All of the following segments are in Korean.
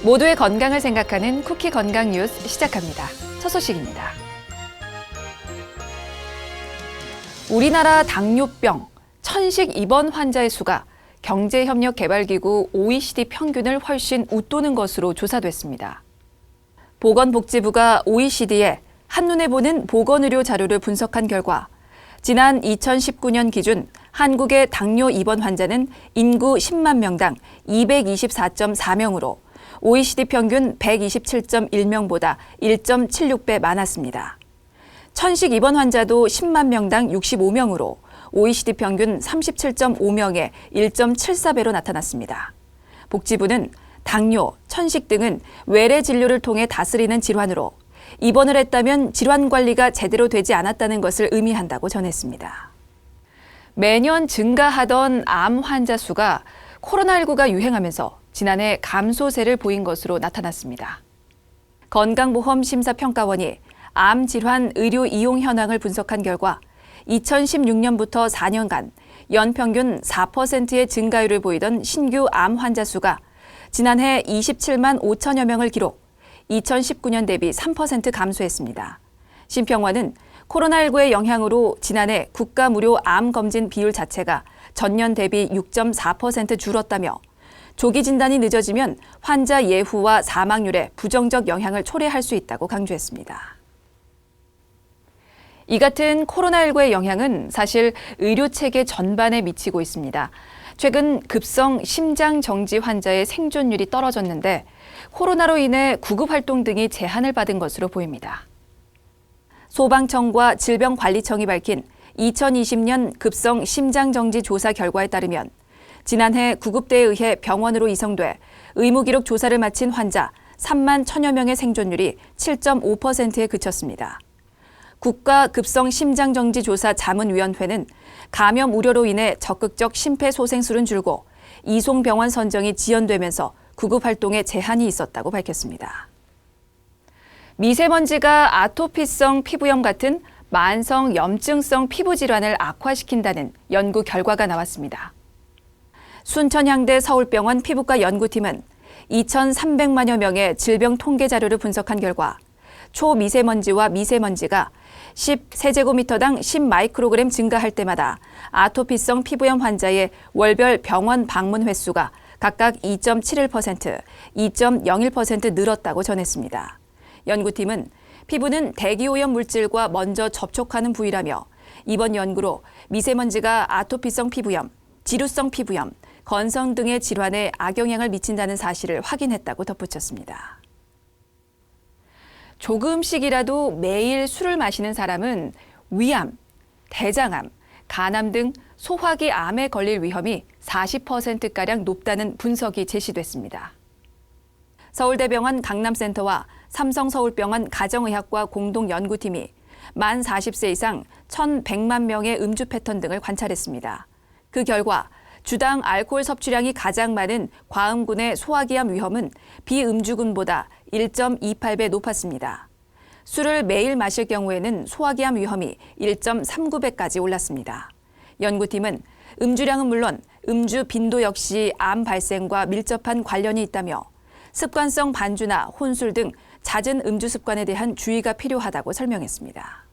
모두의 건강을 생각하는 쿠키 건강 뉴스 시작합니다. 첫 소식입니다. 우리나라 당뇨병, 천식 입원 환자의 수가 경제협력개발기구 OECD 평균을 훨씬 웃도는 것으로 조사됐습니다. 보건복지부가 OECD에 한눈에 보는 보건의료 자료를 분석한 결과 지난 2019년 기준 한국의 당뇨 입원 환자는 인구 10만 명당 224.4명으로 OECD 평균 127.1명보다 1.76배 많았습니다. 천식 입원 환자도 10만 명당 65명으로 OECD 평균 37.5명에 1.74배로 나타났습니다. 복지부는 당뇨, 천식 등은 외래 진료를 통해 다스리는 질환으로 입원을 했다면 질환 관리가 제대로 되지 않았다는 것을 의미한다고 전했습니다. 매년 증가하던 암 환자 수가 코로나19가 유행하면서 지난해 감소세를 보인 것으로 나타났습니다. 건강보험심사평가원이 암 질환 의료 이용 현황을 분석한 결과 2016년부터 4년간 연평균 4%의 증가율을 보이던 신규 암 환자 수가 지난해 27만 5천여 명을 기록, 2019년 대비 3% 감소했습니다. 심평원은 코로나19의 영향으로 지난해 국가 무료 암 검진 비율 자체가 전년 대비 6.4% 줄었다며 조기 진단이 늦어지면 환자 예후와 사망률에 부정적 영향을 초래할 수 있다고 강조했습니다. 이 같은 코로나19의 영향은 사실 의료체계 전반에 미치고 있습니다. 최근 급성 심장 정지 환자의 생존율이 떨어졌는데 코로나로 인해 구급활동 등이 제한을 받은 것으로 보입니다. 소방청과 질병관리청이 밝힌 2020년 급성 심장정지 조사 결과에 따르면 지난해 구급대에 의해 병원으로 이송돼 의무기록 조사를 마친 환자 3만 1천여 명의 생존율이 7.5%에 그쳤습니다. 국가급성심장정지조사 자문위원회는 감염 우려로 인해 적극적 심폐소생술은 줄고 이송병원 선정이 지연되면서 구급활동에 제한이 있었다고 밝혔습니다. 미세먼지가 아토피성 피부염 같은 만성 염증성 피부 질환을 악화시킨다는 연구 결과가 나왔습니다. 순천향대 서울병원 피부과 연구팀은 2,300만여 명의 질병 통계 자료를 분석한 결과 초미세먼지와 미세먼지가 10세제곱미터당 10마이크로그램 증가할 때마다 아토피성 피부염 환자의 월별 병원 방문 횟수가 각각 2.71%, 2.01% 늘었다고 전했습니다. 연구팀은 피부는 대기오염 물질과 먼저 접촉하는 부위라며 이번 연구로 미세먼지가 아토피성 피부염, 지루성 피부염, 건성 등의 질환에 악영향을 미친다는 사실을 확인했다고 덧붙였습니다. 조금씩이라도 매일 술을 마시는 사람은 위암, 대장암, 간암 등 소화기 암에 걸릴 위험이 40%가량 높다는 분석이 제시됐습니다. 서울대병원 강남센터와 삼성서울병원 가정의학과 공동연구팀이 만 40세 이상 1,100만 명의 음주 패턴 등을 관찰했습니다. 그 결과 주당 알코올 섭취량이 가장 많은 과음군의 소화기암 위험은 비음주군보다 1.28배 높았습니다. 술을 매일 마실 경우에는 소화기암 위험이 1.39배까지 올랐습니다. 연구팀은 음주량은 물론 음주 빈도 역시 암 발생과 밀접한 관련이 있다며 습관성 반주나 혼술 등 잦은 음주 습관에 대한 주의가 필요하다고 설명했습니다.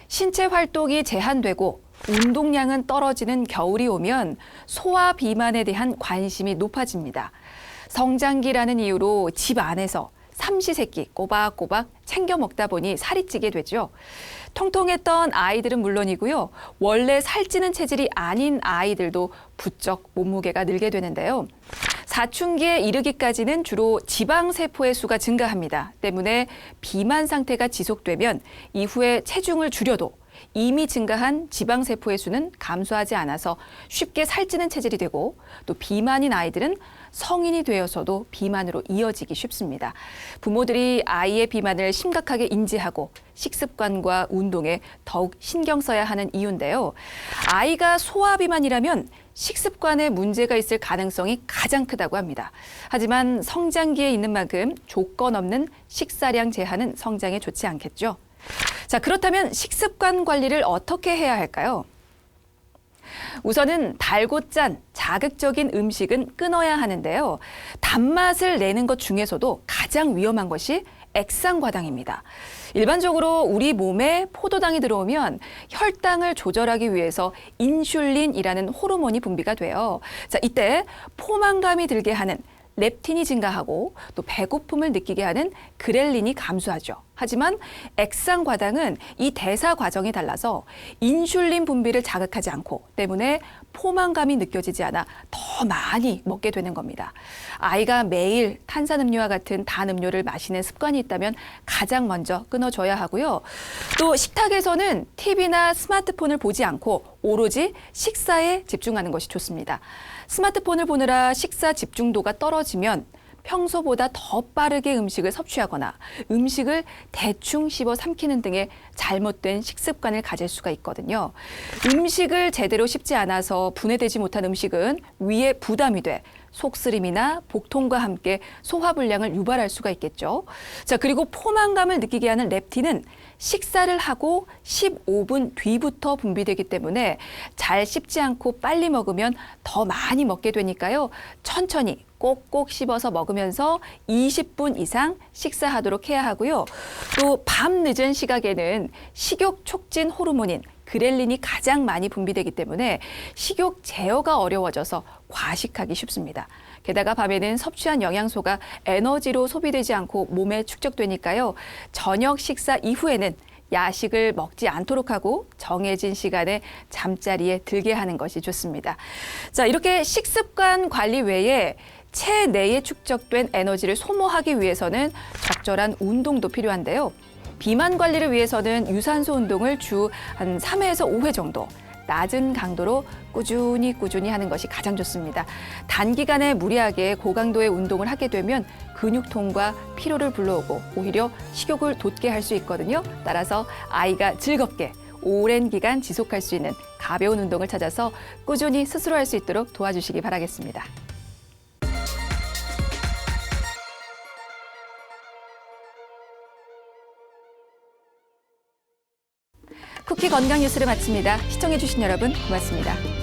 신체 활동이 제한되고 운동량은 떨어지는 겨울이 오면 소화 비만에 대한 관심이 높아집니다. 성장기라는 이유로 집 안에서 삼시세끼 꼬박꼬박 챙겨 먹다 보니 살이 찌게 되죠. 통통했던 아이들은 물론이고요. 원래 살찌는 체질이 아닌 아이들도 부쩍 몸무게가 늘게 되는데요. 사춘기에 이르기까지는 주로 지방세포의 수가 증가합니다. 때문에 비만 상태가 지속되면 이후에 체중을 줄여도 이미 증가한 지방세포의 수는 감소하지 않아서 쉽게 살찌는 체질이 되고 또 비만인 아이들은 성인이 되어서도 비만으로 이어지기 쉽습니다. 부모들이 아이의 비만을 심각하게 인지하고 식습관과 운동에 더욱 신경 써야 하는 이유인데요. 아이가 소아비만이라면 식습관에 문제가 있을 가능성이 가장 크다고 합니다. 하지만 성장기에 있는 만큼 조건 없는 식사량 제한은 성장에 좋지 않겠죠. 자, 그렇다면 식습관 관리를 어떻게 해야 할까요? 우선은 달고 짠, 자극적인 음식은 끊어야 하는데요. 단맛을 내는 것 중에서도 가장 위험한 것이 액상과당입니다. 일반적으로 우리 몸에 포도당이 들어오면 혈당을 조절하기 위해서 인슐린이라는 호르몬이 분비가 돼요. 자, 이때 포만감이 들게 하는 렙틴이 증가하고 또 배고픔을 느끼게 하는 그렐린이 감소하죠. 하지만 액상과당은 이 대사 과정이 달라서 인슐린 분비를 자극하지 않고 때문에 포만감이 느껴지지 않아 더 많이 먹게 되는 겁니다. 아이가 매일 탄산음료와 같은 단 음료를 마시는 습관이 있다면 가장 먼저 끊어줘야 하고요. 또 식탁에서는 TV나 스마트폰을 보지 않고 오로지 식사에 집중하는 것이 좋습니다. 스마트폰을 보느라 식사 집중도가 떨어지면 평소보다 더 빠르게 음식을 섭취하거나 음식을 대충 씹어 삼키는 등의 잘못된 식습관을 가질 수가 있거든요. 음식을 제대로 씹지 않아서 분해되지 못한 음식은 위에 부담이 돼 속쓰림이나 복통과 함께 소화불량을 유발할 수가 있겠죠. 자, 그리고 포만감을 느끼게 하는 렙틴은 식사를 하고 15분 뒤부터 분비되기 때문에 잘 씹지 않고 빨리 먹으면 더 많이 먹게 되니까요. 천천히 꼭꼭 씹어서 먹으면서 20분 이상 식사하도록 해야 하고요. 또 밤 늦은 시각에는 식욕 촉진 호르몬인 그렐린이 가장 많이 분비되기 때문에 식욕 제어가 어려워져서 과식하기 쉽습니다. 게다가 밤에는 섭취한 영양소가 에너지로 소비되지 않고 몸에 축적되니까요. 저녁 식사 이후에는 야식을 먹지 않도록 하고 정해진 시간에 잠자리에 들게 하는 것이 좋습니다. 자, 이렇게 식습관 관리 외에 체내에 축적된 에너지를 소모하기 위해서는 적절한 운동도 필요한데요. 비만 관리를 위해서는 유산소 운동을 주 한 3회에서 5회 정도 낮은 강도로 꾸준히 하는 것이 가장 좋습니다. 단기간에 무리하게 고강도의 운동을 하게 되면 근육통과 피로를 불러오고 오히려 식욕을 돋게 할 수 있거든요. 따라서 아이가 즐겁게 오랜 기간 지속할 수 있는 가벼운 운동을 찾아서 꾸준히 스스로 할 수 있도록 도와주시기 바라겠습니다. 쿠키 건강 뉴스를 마칩니다. 시청해주신 여러분 고맙습니다.